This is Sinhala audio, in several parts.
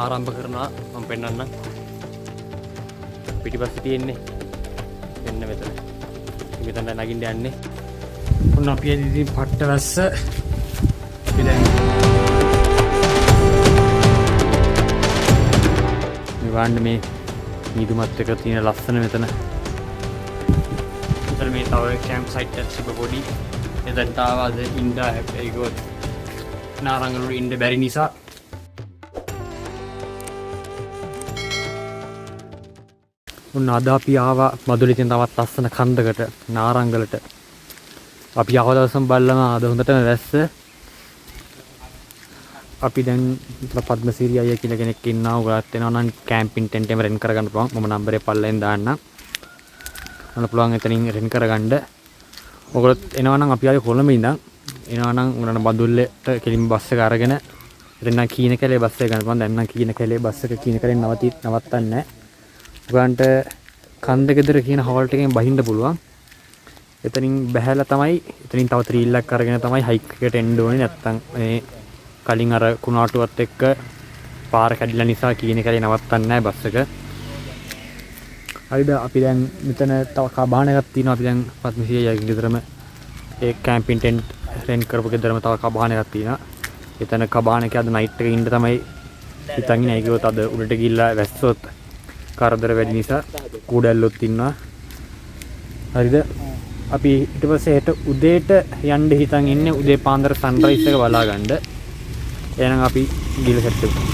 ආරම්භ කරනවා. මම පෙන්නන්නම්. පිටිපස්සේ තියෙන්නේ මෙන්න මෙතන. මෙතන නගින්න යන්නේ. උන් අපි ඉතින් පට්ට වැස්ස ඉතින් මෙවන්න මේ නීදුමත් එක තියෙන ලස්සන මෙතන. මෙතන මේ තව කැම්ප් සයිට් එකක් තිබ්බ පොඩි. එතනට ආවද ඉන්න ඒක නාරංගල වල ඉන්න බැරි නිසා උන් අද අපි ආවා මදුලේ තියෙන තවත් ලස්සන කන්දකට නාරංගලට. අපි ආව දවසම බල්ලම අද හොඳටම වැස්ස. අපි දැන් පද්මසිරි අයියා කියලා කෙනෙක් ඉන්නවා. උගලත් වෙනවා නම් කැම්පින් ටෙන්ට් එක රෙන්ට් කරගන්න පුළුවන්. මම නම්බරේ පල්ලෙන් දාන්නම්. ඔන්න පුළුවන් එතනින් රෙන්ට් කරගන්න. ඔයගොල්ලොත් එනවා නම් අපි ආයේ කොළඹ ඉඳන් එනවා නම් උනන බඳුල්ලේට කෙලින් බස් එක අරගෙන එතන නම් කීන කැලේ බස් එක ගන්න පුළුවන්. දැන් නම් කීන කැලේ බස් එක කීන කැලේ නවත්තන්නේ නැහැ. උගන්ට කන්ද ගෙදර කියන හෝල්ට් එකෙන් බහින්න පුළුවන්. එතනින් බහැලා තමයි එතනින් තව ත්‍රීල්ලක් අරගෙන තමයි හයික් එකට එන්න ඕනේ. නැත්තම් මේ කලින් අර කුණාටුවත් එක්ක පාර කැඩිලා නිසා කීන කැලේ නවත්තන්නේ නැහැ බස් එක. හරිද? අපි දැන් මෙතන තව කබාන එකක් තියෙනවා. අපි දැන් පද්මසිරියගේ ගෙදරම ඒ කැම්පින් ටෙන්ට් රෙන්ට් කරපු ගෙදරම තව කබාන එකක් තියෙනවා. එතන කබාන එකේ අද නයිට් එකේ ඉන්න තමයි හිතන් ඉන්නේ. ඒකවත් අද උඩට ගිහිල්ලා වැස්සොත් කරදර වැඩි නිසා කූඩැල්ලොත් ඉන්නවා. හරිද? අපි ඊට පස්සේ හෙට උදේට යන්න හිතන් ඉන්නේ. උදේ පාන්දර සන්රයිස් එක බලා ගන්න. එහෙනම් අපි ගිහලා සෙට් වෙමු.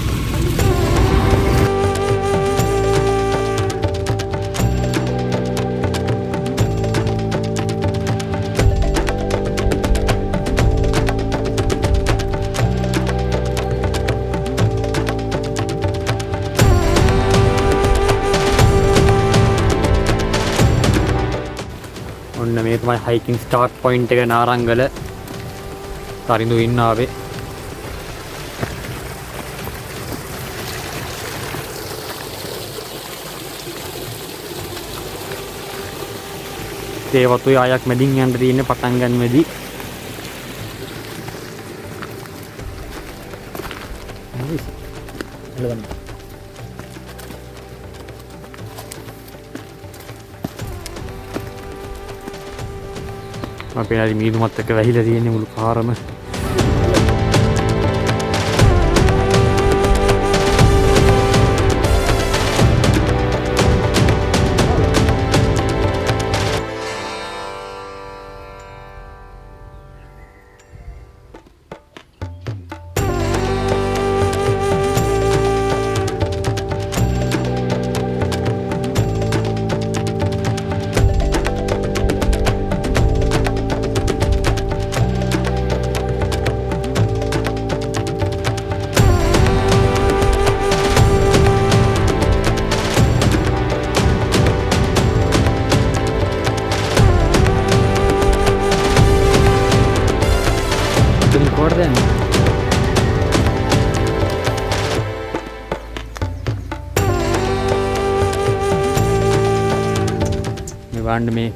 ඔන්න මේ තමයි හයිකින් ස්ටාර්ට් පොයින්ට් එක නාරංගල. තරිඳු ඉන්න ආවේ. ඒ වතුයි ආයක් මැදින් යන්න තියෙන්නේ පටන් ගන්නෙදී. අපේ හරි මීදුමත් එක්ක වැහිලා තියෙන්නේ මුළු පාරම. මේ වන්න මේ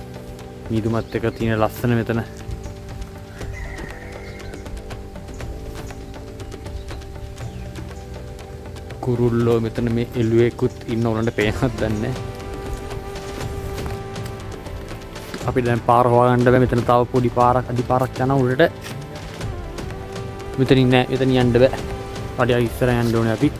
මීදුමත් එක තියෙන ලස්සන මෙතන. කුරුල්ලෝ මෙතන මේ එළුවෙකුත් ඉන්න උනට පේනවත් දන්නේ. අපි දැන් පාර හොයාගන්න බෑ. මෙතන තව පොඩි පාරක් අඩි පාරක් යනවා උඩට. මෙතනින් නෑ. එතන යන්න බෑ. අඩිය ඉස්සර යන්න ඕනේ අපි.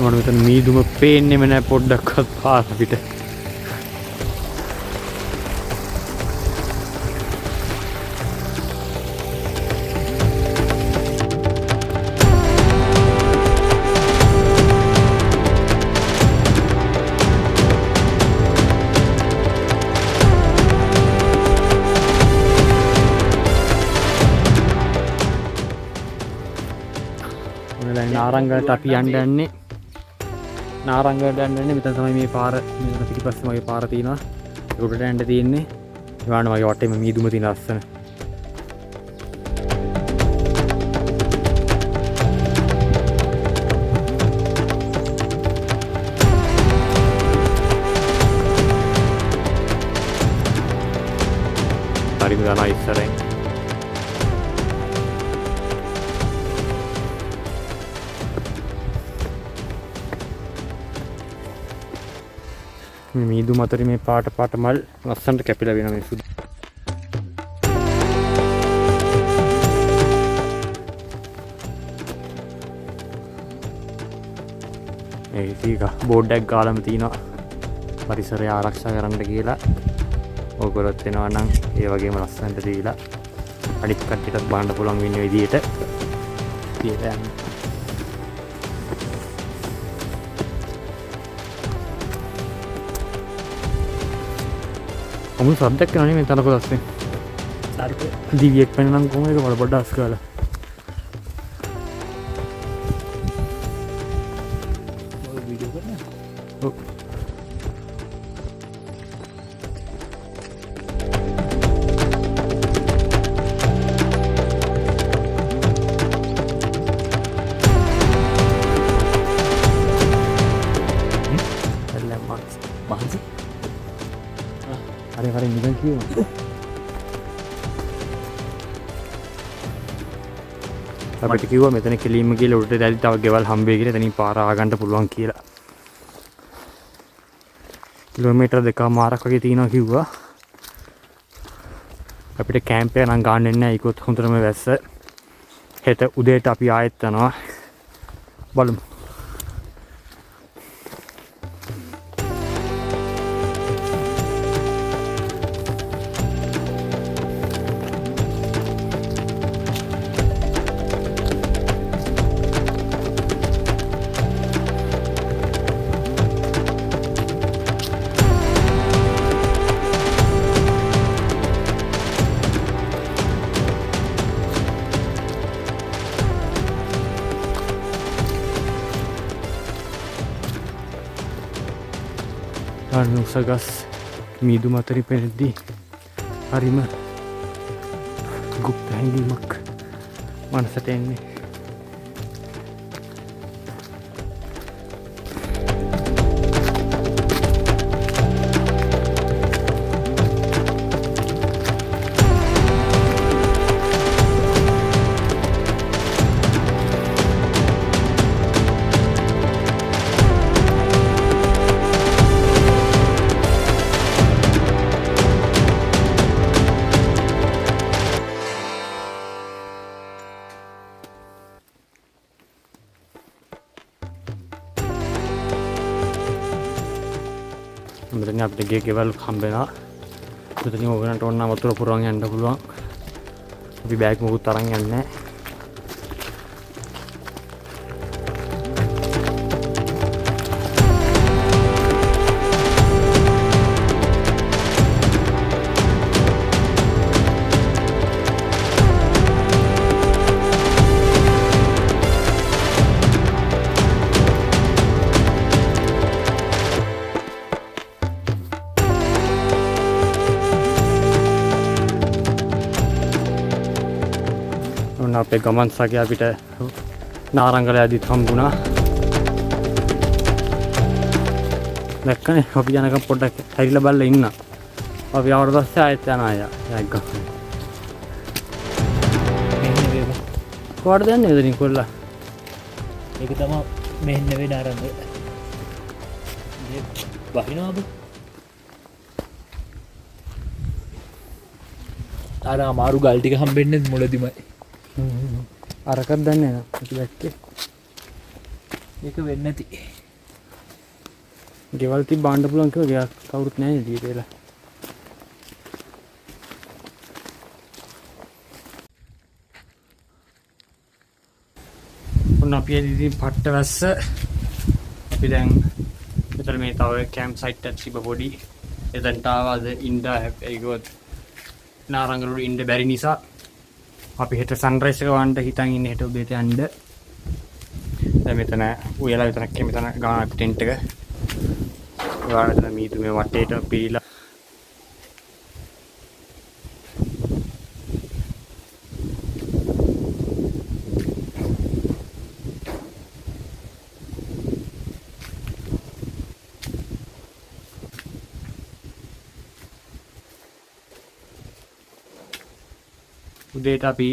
මොන මෙතන මීදුම පේන්නේම නෑ පොඩ්ඩක්වත් පාර පිට. නාරංගලට අපි යන්න යන්නේ. නාරංගලට යන්නේ මෙතන තමයි මේ පාර. මෙතන පිටිපස්සේ මගේ පාර තියෙනවා. උඩට යන්න තියෙන්නේ. ඊවාන මගේ වටේම මීදුම තියෙන ලස්සන. මේ මීදුම අතරේ මේ පාට පාට මල් ලස්සනට කැපිලා වෙනවා මේ සුදු. මේ ඉතික බෝඩ් එකක් ගාලම තියෙනවා පරිසරය ආරක්ෂා කරන්න කියලා. ඕගොල්ලොත් එනවා නම් ඒ වගේම ලස්සනට දීලා අනිත් කට්ටියටත් බලන්න පුළුවන් වෙන විදියට කියලා යන්න. අමුතු සද්දයක් කරන්නේ මේ තනකොළ අස්සේ. දිවියෙක් වෙන නම් කොහොමද ඒක පොඩ්ඩක් අස් කරලා. ඔය වීඩියෝ කරන්නේ. ඔව්. මහන්සි. හරි නිකන් කියනවා. අපිට කිව්වා මෙතන කෙලින්ම ගිහලා උඩට දැලි තව ගෙවල් හම්බෙයි කියලා. එතනින් පාර ආගන්න පුළුවන් කියලා. කිලෝමීටර් 2මාරක් වගේ තියෙනවා කිව්වා. අපිට කැම්ප් එක නම් ගන්න නැහැ. ඒකත් හොඳටම වැස්ස. හෙට උදේට අපි ආයෙත් යනවා. බලමු. උසගස් මීදුම අතරි පෙනෙද්දී හරිම ගුප්ත හැඟීමක් මනසට එන්නේ. මෙතන අපිට ගෙවල් හම්බෙනවා. මෙතනින් ඕගනන්ට ඕන නම් වතුර පුරවන් යන්න පුළුවන්. අපි බෑග් මොකුත් අරන් යන්නේ නැහැ. අපේ ගමන් සගය අපිට නාරංගලයේදීත් හම්බුණා. දැක්කනේ අපි යනකම් පොඩ්ඩක් හැරිලා බලලා ඉන්න. අපි ආවට පස්සේ ආයෙත් යනවා අය ගමන්. මෙහෙම වේවා. කොහටද යන්නේ එතනින් කොල්ලා? ඒක තමයි මෙහෙන්න වෙන ආරම්භය. වහිනවද? අර අමාරු ගල් ටික හම්බෙන්නේ මුලදිමයි. අරකත් දන්නේ නැහැ අපි දැක්කේ. ඒක වෙන්නේ නැති. ගෙවල් තිබ්බ බාන්න පුළුවන් කියලා ගෙයක් කවුරුත් නැහැ නේද ඊටේලා. ඔන්න අපි ඉතින් පට්ටවැස්ස අපි දැන් මෙතන මේ තව කැම්ප් සයිට් එකක් තිබ්බ පොඩි. එතනට ආවද ඉන්න ඒකවත් නාරංගලු ඉන්න බැරි නිසා අපි හෙට සන්රයිස් එක වන්න හිතන් ඉන්නේ. හෙට උදේට යන්න. දැන් මෙතන උයලා විතරක් මෙතන ගාන අපි ටෙන්ට් එක. ගාන මෙතන මීදුමේ වටේට පීලා. උදේට අපි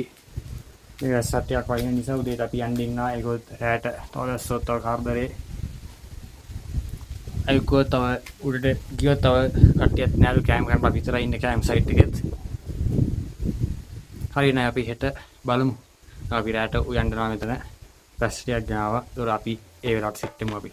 මේ සත්‍යයක් වයින් නිසා උදේට අපි යන්න ඉන්නවා. ඒකත් රැට තවස්සොත් තව කාර්බරේ අයකෝ තව උඩට ගියොත් තව කට්ටියත් නෑලු කෑම ගන්න අපි විතරයි ඉන්නේ කෑම සයිට් එකෙත්. හරි නෑ අපි හෙට බලමු. අපි රැට උයන්න යනවා මෙතන. පැස්ටියක් ගෙනාවා. ඒතකොට අපි ඒ වෙලාවට සෙට් වෙමු අපි.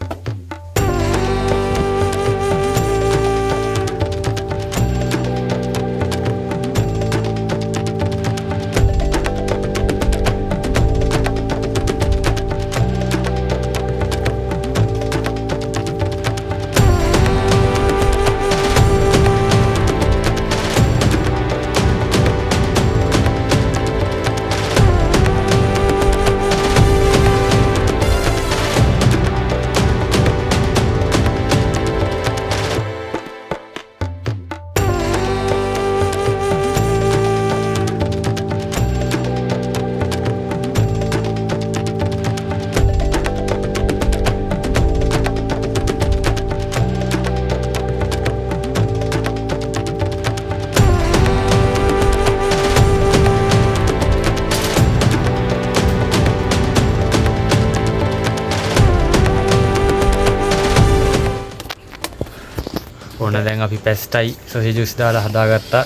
ඕන දැන් අපි පැස්ටයි සොසේජ් ජූස් දාලා හදාගත්තා.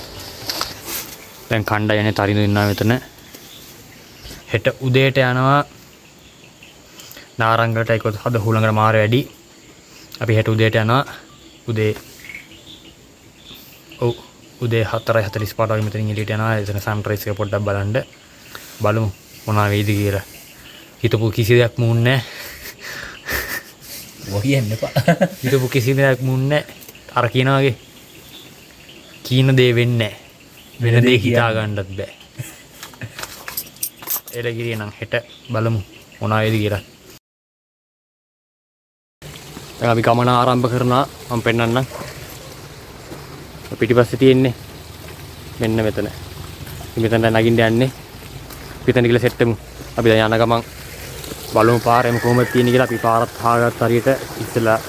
දැන් කණ්ඩා යන්නේ තරිඳු ඉන්නවා මෙතන. හෙට උදේට යනවා නාරංගලට ඒකත් හද හුලඟට මාර වැඩි. අපි හෙට උදේට යනවා. උදේ 4:45 වගේ මෙතනින් එළියට යනවා. එතන සන්රයිස් එක පොඩ්ඩක් බලන්න. බලමු මොනවා වෙයිද කියලා. හිතපු කිසි දෙයක් මුන්නේ නැහැ. ඔය කියන්න එපා. හිතපු කිසි දෙයක් මුන්නේ නැහැ. අර කියනා වගේ කීන දේ වෙන්නේ නැහැ. වෙන දේ හිතා ගන්නත් බෑ. එළ ගිරිය නම් හෙට බලමු මොනවා වේද කියලා. දැන් අපි ගමන ආරම්භ කරනවා. මම පෙන්නන්නම්. පිටිපස්සේ තියෙන්නේ මෙන්න මෙතන. මෙතන නගින්න යන්නේ. පිටන කියලා සෙට් වෙමු. අපි දැන් යන ගමන් බලමු පාරෙම කොහොමද තියෙන්නේ කියලා. අපි පාරත් හාගත්ත හරියට ඉස්සලා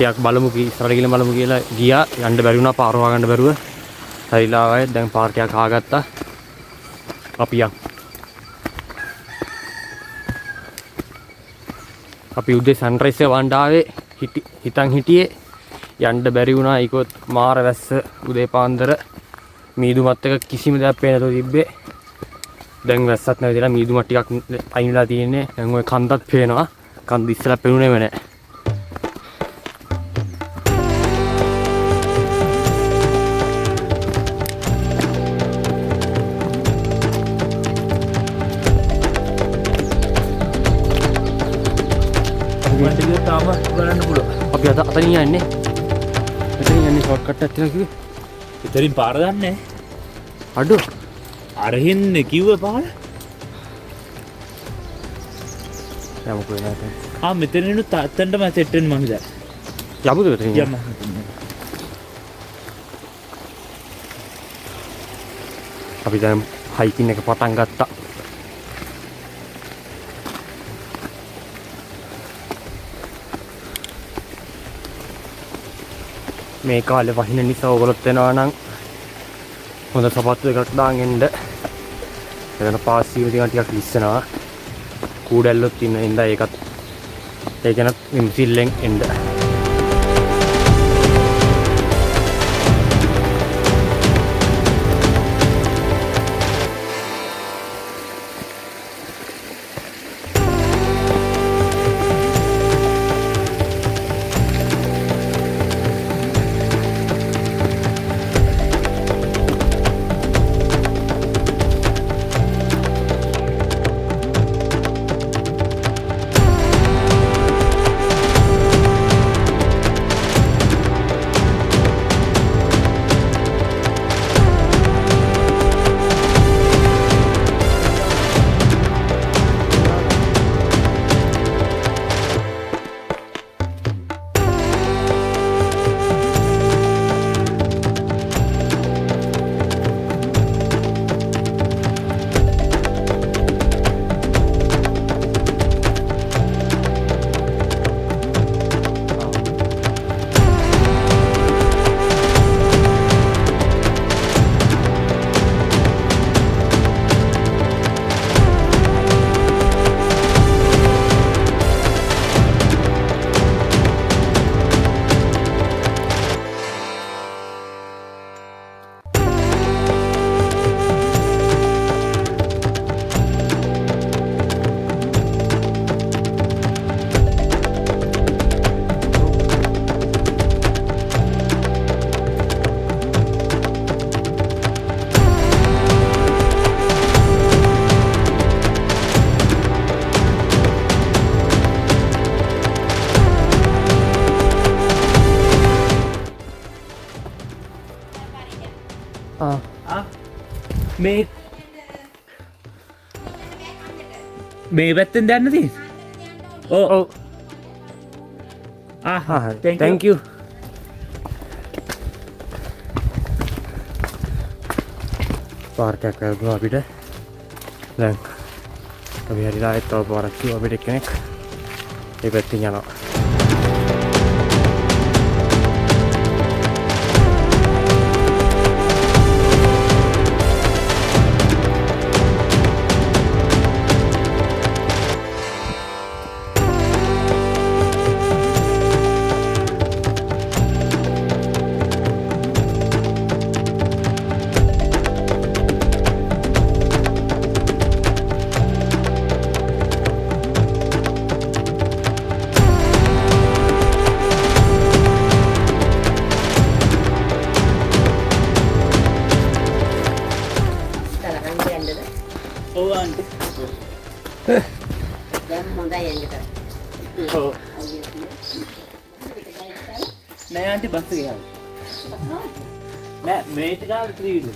ටිකක් බලමු ඉස්සරහට ගිහින් බලමු කියලා ගියා. යන්න බැරි වුණා පාර හොයාගන්න බැරුව. හරිලා ආවයි දැන් පාර ටිකක් හාගත්තා. අපි යන්. අපි උදේ සන්රයිස් එක වණ්ඩ ආවේ හිතන් හිටියේ යන්න බැරි වුණා. ඒකත් මාර වැස්ස උදේ පාන්දර මීදුමත් එක කිසිම දෙයක් පේන්නේ නැතුව තිබ්බේ. දැන් වැස්සත් නැතිලා මීදුමත් ටිකක් අයින්ලා තියෙන්නේ. දැන් ওই කන්දත් පේනවා. කන්ද ඉස්සලා පෙනුනේම නැහැ. තාම බලන්න පුළුවන්. අපි අතනින් යන්නේ. එතනින් යන්නේ ෂෝට් කට් එකක් තියෙනවා කිව්වේ. ඉතින් පාර දන්නේ අඩු. අරහින් කිව්ව පාර. යමුකෝ එනකන්. මෙතනිනු තාත්තන්ටම සෙට් වෙන්න මම හිතා. යමුද එතනින්? යන්න. අපි දැන් හයිකින් එක පටන් ගත්තා. මේ කාලේ වහින නිසා ඔයගොල්ලොත් වෙනවා නම් හොඳ සපත්තු එකක් දාන් එන්න. එතන පාස් සීම ටිකක් ලිස්සනවා. කූඩැල්ලොත් ඉන්න ඉඳලා ඒකනත් මිසිල්ලෙන් එන්න. මේ පැත්තෙන් දැන්න දී ඕ thank you පාර්කයක් වැදුනා අපිට දැන් අපි හරිලා ඒත් තව පාරක් කිව්වා අපිට එක්කෙනෙක් ඒ පැත්තෙන් යනවා නෑ ආන්ටි බස් එක යනවා නෑ මේක ගාලා three wheel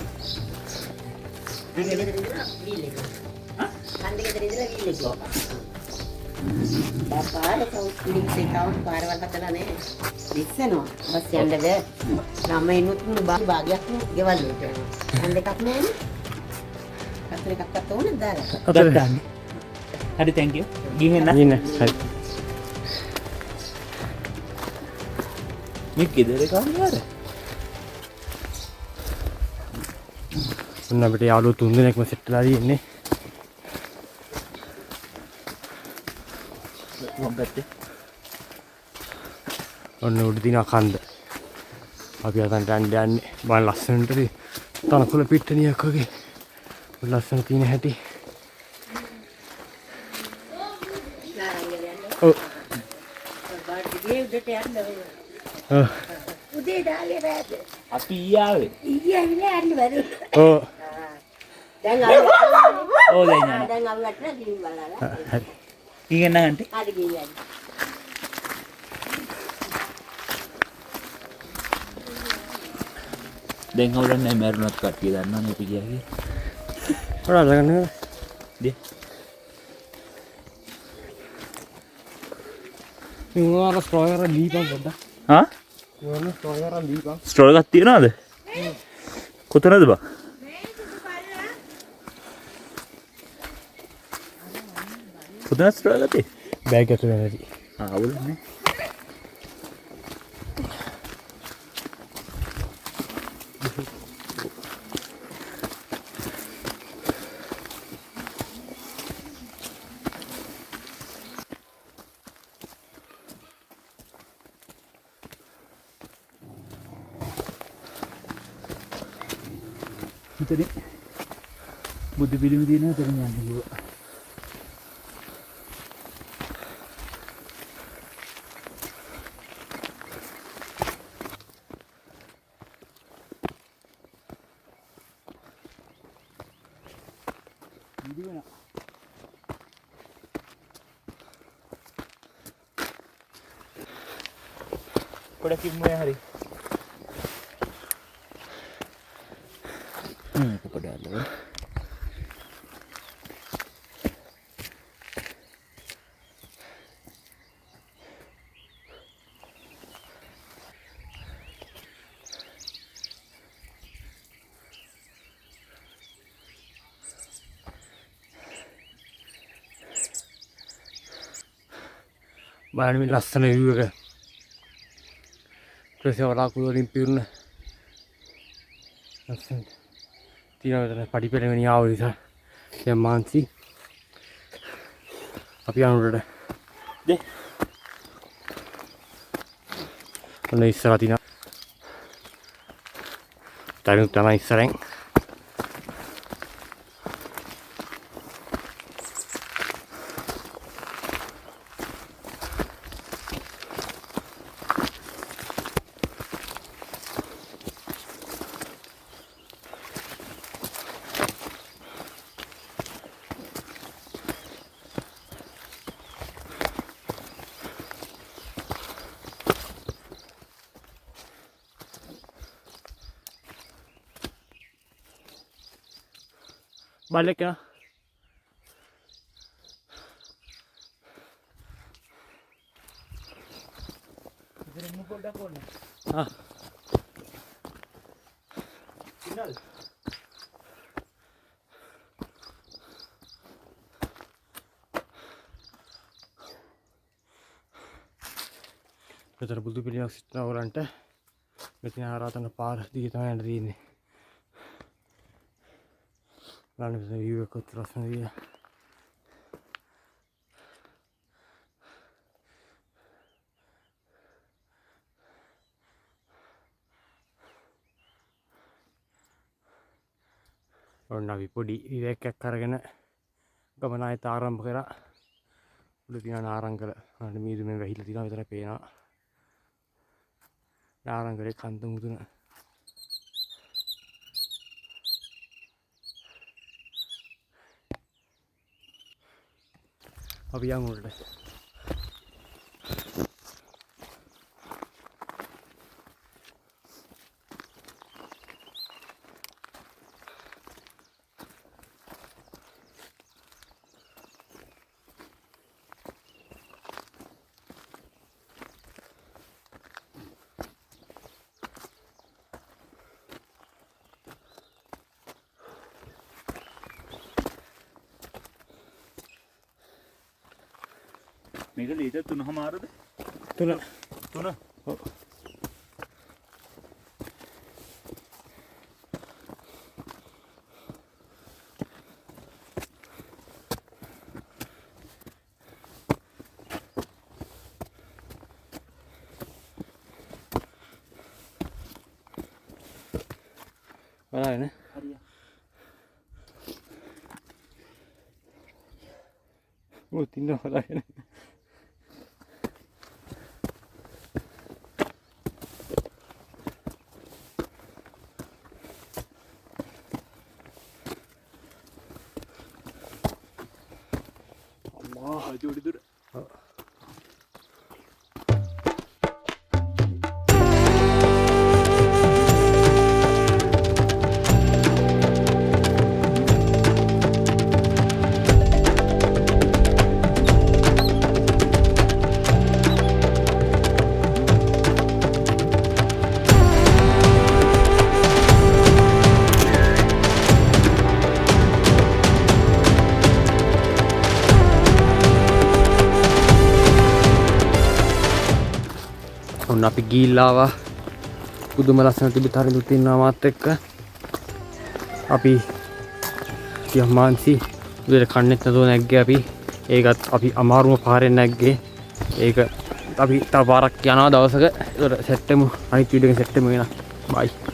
Bapak kau tahun parwal katalah ni, bisa no, bas yang ada, nama inut tu bahagia tu, gewal tu. Anda kat mana? Kat tu ni dah. ගත්තා හරි thank you ගිහින් එන්න ඉන්න හරි මේ ගෙදර කන්නේ යාර ඔන්න අපිට යාළුවෝ 3 දෙනෙක්ම සෙට් වෙලා ඉන්නේ වම් පැත්තේ ඔන්න උඩ දින කන්ද අපි අතන්ට යන්නේ බලන්න ලස්සනට තනකොළ පිට්ටනියක් වගේ ලස්සන තියෙන හැටි ඔව් Udah dah lihat. අපි ඊයාවේ Iya ini ada baru. ඔව් Dah ngawat. ඕ දැන් යනවා Dah ngawat nak di mana? හරි ගිහින් එන්න ආන්ටි Ada gini. දැන් හවුලන්නේ මැරුණත් කට්ටිය දන්නවනේ අපි ගියාගේ ඔයාලා ගන්න දී ඉංග්‍රීසි ස්ට්‍රෝයර් දීපන් පොඩ්ඩක් හා ඉංග්‍රීසි ස්ට්‍රෝයර් දීපන් ස්ටෝල් එකක් තියනවද කොතනද බා කොතනද ස්ටෝල් එකක් තියෙන්නේ බෑග් ඇතුලේ නැති අවුලන්නේ හිතේ බුද්ධ පිළිම තියෙනවා එතන යන්න කිව්වා පොඩක් ඉමුනේ හරි පොඩක් බලන්න මේ ලස්සන view එක ප්‍රසව වලාකුළු වලින් පිරුණ ලස්සන තියෙනවා පඩිපෙළ වෙන ආව නිසා දැන් මාන්සි අපි යනුරට දේ ඔන්න ඉස්සරහ තියෙනවා තරුණ තමයි ඉස්සරෙන් බල්ලෙක් එනවා. ඉතින් මු පොඩ්ඩක් ඕනේ. ආ ඉන්නවද? මෙතන බුදු පිළිමයක් සිටින ඕරන්ට මෙතන ආරාධන පාර දිගේ තමයි යන්න තියෙන්නේ. බලන්න මෙතන view එක කොච්චර ලස්සනද කියලා. ඔන්න අපි පොඩි විවේකයක් අරගෙන ගමන ආයත ආරම්භ කරා. උඩ තියෙන ආරංගල අන්න මීදුමෙන් වැහිලා තියෙනවා විතර පේනවා. ආරංගලේ කන්ද මුදුන. අපි යමු උඩට. මේක ලීටර් 3මාරද? 3. 3. ඔව්. බලන්න. හරිය. ඔය තින්න බලන්න. ජෝඩි දුර. ඔන්න අපි ගිහිල්ලා ආවා. පුදුම ලස්සන තිබිට හරිලුත් ඉන්නවා මාත් එක්ක. අපි යම්මාන්සි උදේට කන්නේත් නැතුව නැග්ගේ අපි. ඒකත් අපි අමාරුම පාරෙන් නැග්ගේ. ඒක අපි තව පාරක් යනවා දවසක. ඒකට සෙට් වෙමු. අනිත් වීඩියෝ එකෙන් සෙට් වෙමු වෙනවා. බයි.